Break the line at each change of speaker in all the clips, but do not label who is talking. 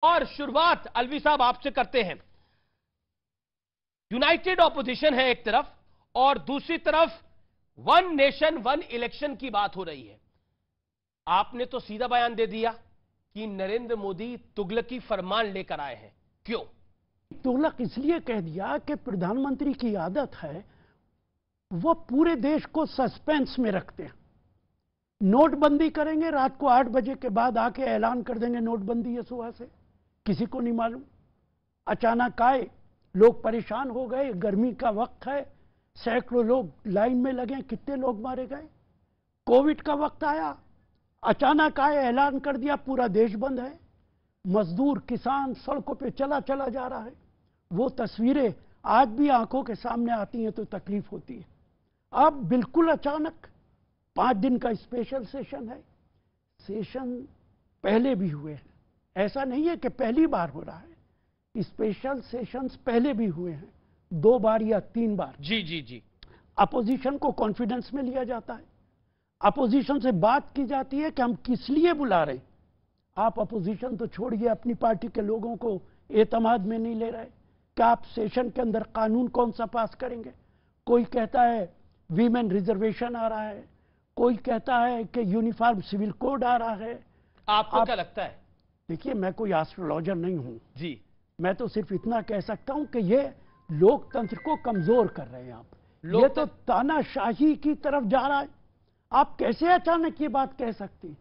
और शुरुआत अलवी साहब आपसे करते हैं। यूनाइटेड ऑपोजिशन है एक तरफ और दूसरी तरफ वन नेशन वन इलेक्शन की बात हो रही है। आपने तो सीधा बयान दे दिया कि नरेंद्र मोदी तुगलकी फरमान लेकर आए हैं। क्यों?
तुगलक इसलिए कह दिया कि प्रधानमंत्री की आदत है वो पूरे देश को सस्पेंस में रखते हैं। नोटबंदी करेंगे, रात को 8 बजे के बाद आके ऐलान कर देंगे नोटबंदी है सुबह से, किसी को नहीं मालूम। अचानक आए, लोग परेशान हो गए, गर्मी का वक्त है, सैकड़ों लोग लाइन में लगे, कितने लोग मारे गए। कोविड का वक्त आया, अचानक आए, ऐलान कर दिया पूरा देश बंद है। मजदूर किसान सड़कों पे चला जा रहा है। वो तस्वीरें आज भी आंखों के सामने आती हैं तो तकलीफ होती है। अब बिल्कुल अचानक 5 दिन का स्पेशल सेशन है। सेशन पहले भी हुए हैं, ऐसा नहीं है कि पहली बार हो रहा है। स्पेशल सेशंस पहले भी हुए हैं, 2 बार या 3 बार।
जी।
अपोजिशन को कॉन्फिडेंस में लिया जाता है, अपोजिशन से बात की जाती है कि हम किस लिए बुला रहे हैं। आप अपोजिशन तो छोड़िए, अपनी पार्टी के लोगों को एतमाद में नहीं ले रहे कि आप सेशन के अंदर कानून कौन सा पास करेंगे। कोई कहता है वीमेन रिजर्वेशन आ रहा है, कोई कहता है कि यूनिफॉर्म सिविल कोड आ रहा है।
आपको क्या लगता है?
देखिए, मैं कोई एस्ट्रोलॉजर नहीं हूं
जी,
मैं तो सिर्फ इतना कह सकता हूं कि ये लोकतंत्र को कमजोर कर रहे हैं आप। ये तो तानाशाही की तरफ जा रहा है। आप कैसे अचानक ये बात कह सकती हैं?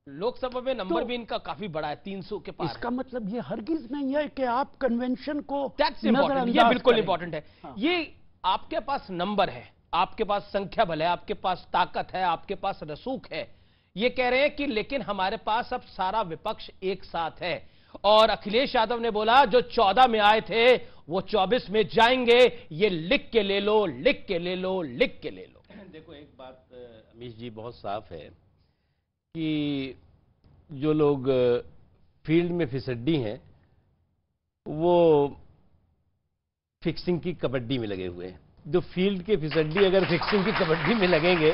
लोकसभा में नंबर भी इनका काफी बड़ा है, 300 के पार।
इसका मतलब ये हरगिज नहीं है कि आप कन्वेंशन को
नजरअंदाज, ये बिल्कुल इंपॉर्टेंट है।
हाँ।
ये आपके पास नंबर है, आपके पास संख्या बल है, आपके पास ताकत है, आपके पास रसूख है। ये कह रहे हैं कि लेकिन हमारे पास अब सारा विपक्ष एक साथ है। और अखिलेश यादव ने बोला जो 14 में आए थे वो 24 में जाएंगे। ये लिख के ले लो, लिख के ले लो, लिख के ले लो।
देखो, एक बात अमीश जी बहुत साफ है कि जो लोग फील्ड में फिसड्डी हैं वो फिक्सिंग की कबड्डी में लगे हुए हैं। जो फील्ड के फिसड्डी अगर फिक्सिंग की कबड्डी में लगेंगे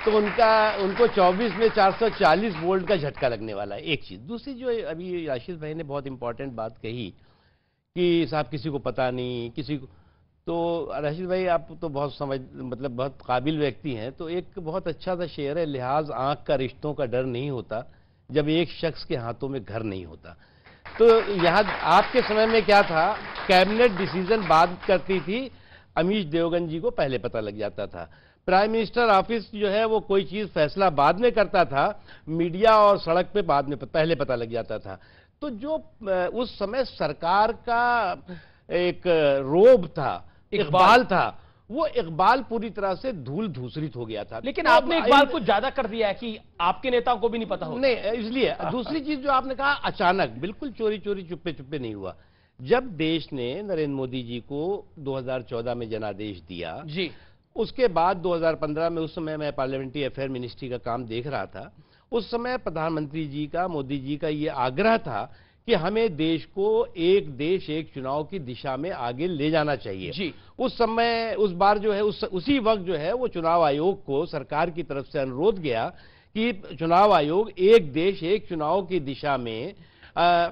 तो उनको 24 में 440 वोल्ट का झटका लगने वाला है। एक चीज। दूसरी जो अभी राशिद भाई ने बहुत इंपॉर्टेंट बात कही कि साहब किसी को पता नहीं, किसी को, तो राशिद भाई आप तो बहुत बहुत काबिल व्यक्ति हैं। तो एक बहुत अच्छा सा शेर है, लिहाज आंख का रिश्तों का डर नहीं होता जब एक शख्स के हाथों में घर नहीं होता। तो यहां आपके समय में क्या था, कैबिनेट डिसीजन बात करती थी, अमीश देवगन जी को पहले पता लग जाता था। प्राइम मिनिस्टर ऑफिस जो है वो कोई चीज फैसला बाद में करता था, मीडिया और सड़क पे बाद में पहले पता लग जाता था। तो जो उस समय सरकार का एक रोब था, इकबाल था, वो इकबाल पूरी तरह से धूल धूसरित हो गया था।
लेकिन आपने इकबाल कुछ ज्यादा कर दिया है कि आपके नेताओं को भी नहीं पता हो।
नहीं, इसलिए दूसरी चीज जो आपने कहा, अचानक बिल्कुल चोरी चोरी चुप्पे चुप्पे नहीं हुआ। जब देश ने नरेंद्र मोदी जी को 2014 में जनादेश दिया
जी,
उसके बाद 2015 में, उस समय मैं पार्लियामेंट्री अफेयर मिनिस्ट्री का काम देख रहा था, उस समय प्रधानमंत्री जी का, मोदी जी का ये आग्रह था कि हमें देश को एक देश एक चुनाव की दिशा में आगे ले जाना चाहिए
जी।
उस समय, उस बार जो है, उसी वक्त जो है वो चुनाव आयोग को सरकार की तरफ से अनुरोध गया कि चुनाव आयोग एक देश एक चुनाव की दिशा में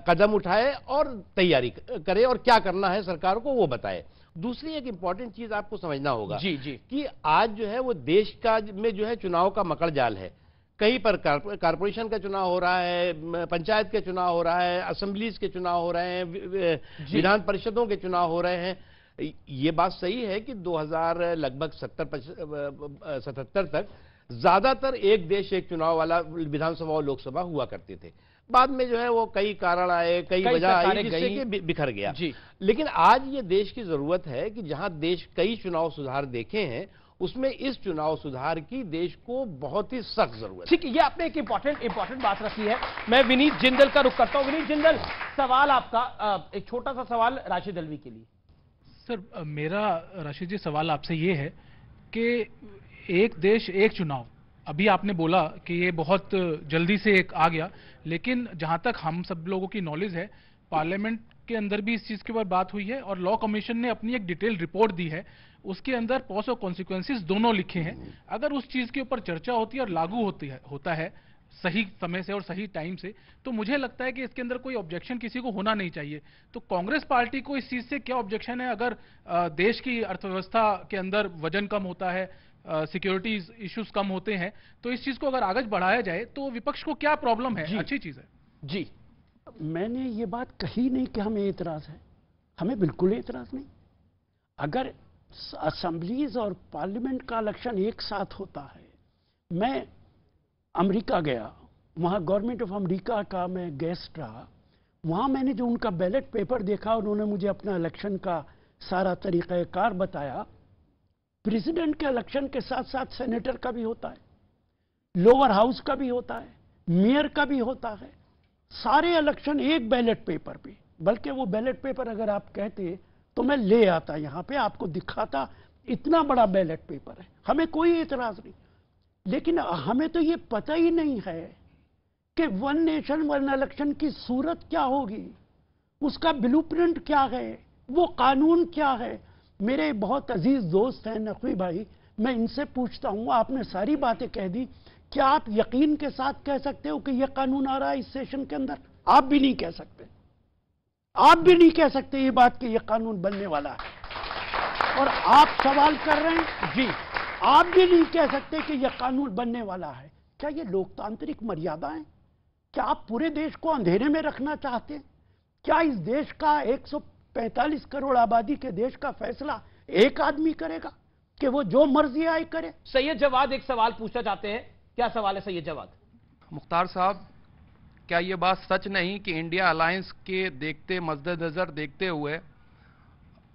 कदम उठाए और तैयारी करे और क्या करना है सरकार को वो बताए। दूसरी एक इंपॉर्टेंट चीज आपको समझना होगा
जी
कि आज जो है वो देश का में जो है चुनाव का मकड़ जाल है। कहीं पर कारपोरेशन का चुनाव हो रहा है, पंचायत के चुनाव हो रहा है, असेंबलीज के चुनाव हो रहे हैं, विधान परिषदों के चुनाव हो रहे हैं। ये बात सही है कि 2000 लगभग 77 तक ज्यादातर एक देश एक चुनाव वाला विधानसभा और लोकसभा हुआ करते थे। बाद में जो है वो कई कारण आए, कई वजह आई जिससे कि बिखर गया। लेकिन आज ये देश की जरूरत है कि जहां देश कई चुनाव सुधार देखे हैं उसमें इस चुनाव सुधार की देश को बहुत ही सख्त जरूरत है।
ठीक है, ये आपने एक इंपॉर्टेंट बात रखी है। मैं विनीत जिंदल का रुख करता हूं। विनीत जिंदल, सवाल आपका, एक छोटा सा सवाल राशिद अलवी के लिए।
सर, मेरा राशिद जी सवाल आपसे ये है कि एक देश एक चुनाव, अभी आपने बोला कि ये बहुत जल्दी से एक आ गया, लेकिन जहां तक हम सब लोगों की नॉलेज है, पार्लियामेंट के अंदर भी इस चीज के ऊपर बात हुई है और लॉ कमीशन ने अपनी एक डिटेल रिपोर्ट दी है। उसके अंदर पॉस और कॉन्सिक्वेंसेस दोनों लिखे हैं। अगर उस चीज के ऊपर चर्चा होती है और लागू होता है सही समय से और सही टाइम से, तो मुझे लगता है कि इसके अंदर कोई ऑब्जेक्शन किसी को होना नहीं चाहिए। तो कांग्रेस पार्टी को इस चीज से क्या ऑब्जेक्शन है? अगर देश की अर्थव्यवस्था के अंदर वजन कम होता है, सिक्योरिटी इश्यूज कम होते हैं, तो इस चीज को अगर आगे बढ़ाया जाए तो विपक्ष को क्या प्रॉब्लम है? अच्छी चीज है
जी।
मैंने ये बात कही नहीं कि हमें एतराज है, हमें बिल्कुल एतराज नहीं। अगर असेंबलीज और पार्लियामेंट का इलेक्शन एक साथ होता है, मैं अमेरिका गया, वहाँ गवर्नमेंट ऑफ अमेरिका का मैं गेस्ट रहा, वहाँ मैंने जो उनका बैलेट पेपर देखा, उन्होंने मुझे अपना इलेक्शन का सारा तरीक़ाकार बताया। प्रेसिडेंट के इलेक्शन के साथ साथ सेनेटर का भी होता है, लोअर हाउस का भी होता है, मेयर का भी होता है, सारे इलेक्शन एक बैलेट पेपर पे। बल्कि वो बैलेट पेपर अगर आप कहते तो मैं ले आता, यहाँ पे आपको दिखाता, इतना बड़ा बैलेट पेपर है, हमें कोई एतराज नहीं। लेकिन हमें तो ये पता ही नहीं है कि वन नेशन वन इलेक्शन की सूरत क्या होगी, उसका ब्लूप्रिंट क्या है, वो कानून क्या है। मेरे बहुत अजीज दोस्त हैं नकवी भाई, मैं इनसे पूछता हूं, आपने सारी बातें कह दी, क्या आप यकीन के साथ कह सकते हो कि यह कानून आ रहा है इस सेशन के अंदर? आप भी नहीं कह सकते, आप भी नहीं कह सकते ये बात कि यह कानून बनने वाला है। और आप सवाल कर रहे हैं जी, आप भी नहीं कह सकते कि यह कानून बनने वाला है। क्या ये लोकतांत्रिक मर्यादा है? क्या आप पूरे देश को अंधेरे में रखना चाहते हैं? क्या इस देश का 145 करोड़ आबादी के देश का फैसला एक आदमी करेगा कि वो जो मर्जी आए करे?
सैयद जवाद एक सवाल पूछना चाहते हैं, क्या सवाल है सैयद जवाद?
मुख्तार साहब, क्या ये बात सच नहीं कि इंडिया अलायंस के देखते मद्देनजर देखते हुए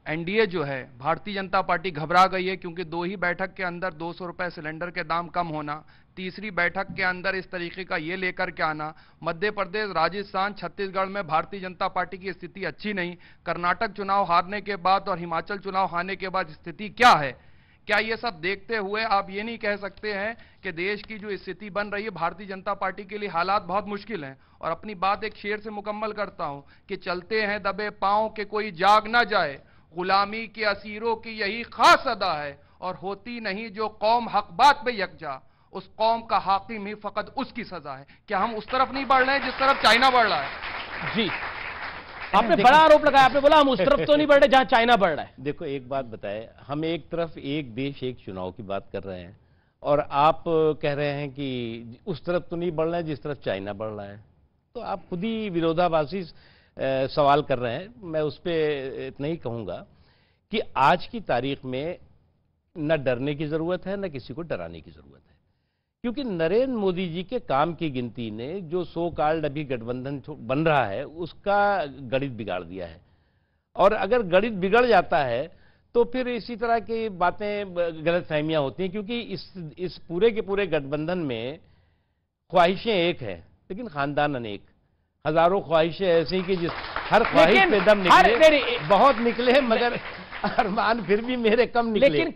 एनडीए जो है, भारतीय जनता पार्टी घबरा गई है, क्योंकि 2 ही बैठक के अंदर 200 रुपए सिलेंडर के दाम कम होना, तीसरी बैठक के अंदर इस तरीके का ये लेकर के आना, मध्य प्रदेश, राजस्थान, छत्तीसगढ़ में भारतीय जनता पार्टी की स्थिति अच्छी नहीं, कर्नाटक चुनाव हारने के बाद और हिमाचल चुनाव हारने के बाद स्थिति क्या है? क्या ये सब देखते हुए आप ये नहीं कह सकते हैं कि देश की जो स्थिति बन रही है, भारतीय जनता पार्टी के लिए हालात बहुत मुश्किल हैं? और अपनी बात एक शेर से मुकम्मल करता हूं कि चलते हैं दबे पांव के कोई जाग ना जाए, गुलामी के असीरों की यही खास अदा है, और होती नहीं जो कौम हक बात पे यकजा, उस कौम का हाकिम ही फकत उसकी सजा है। क्या हम उस तरफ नहीं बढ़ रहे हैं जिस तरफ चाइना बढ़ रहा है?
जी, आपने बड़ा आरोप लगाया, आपने बोला हम उस तरफ तो नहीं बढ़ रहे जहां चाइना बढ़ रहा है।
देखो एक बात बताए, हम एक तरफ एक देश एक चुनाव की बात कर रहे हैं और आप कह रहे हैं कि उस तरफ तो नहीं बढ़ रहा है जिस तरफ चाइना बढ़ रहा है, तो आप खुद ही विरोधाभासी सवाल कर रहे हैं। मैं उस पर इतना ही कहूंगा कि आज की तारीख में न डरने की जरूरत है, न किसी को डराने की जरूरत है, क्योंकि नरेंद्र मोदी जी के काम की गिनती ने जो सो कॉल्ड अभी गठबंधन बन रहा है उसका गणित बिगाड़ दिया है। और अगर गणित बिगड़ जाता है तो फिर इसी तरह की बातें, गलतफहमियां होती हैं, क्योंकि इस पूरे के पूरे गठबंधन में ख्वाहिशें एक है लेकिन खानदान अनेक। हजारों ख्वाहिशें ऐसी कि जिस हर ख्वाहिश पे दम निकले, बहुत निकले, मगर अरमान फिर भी मेरे कम निकले।
लेकिन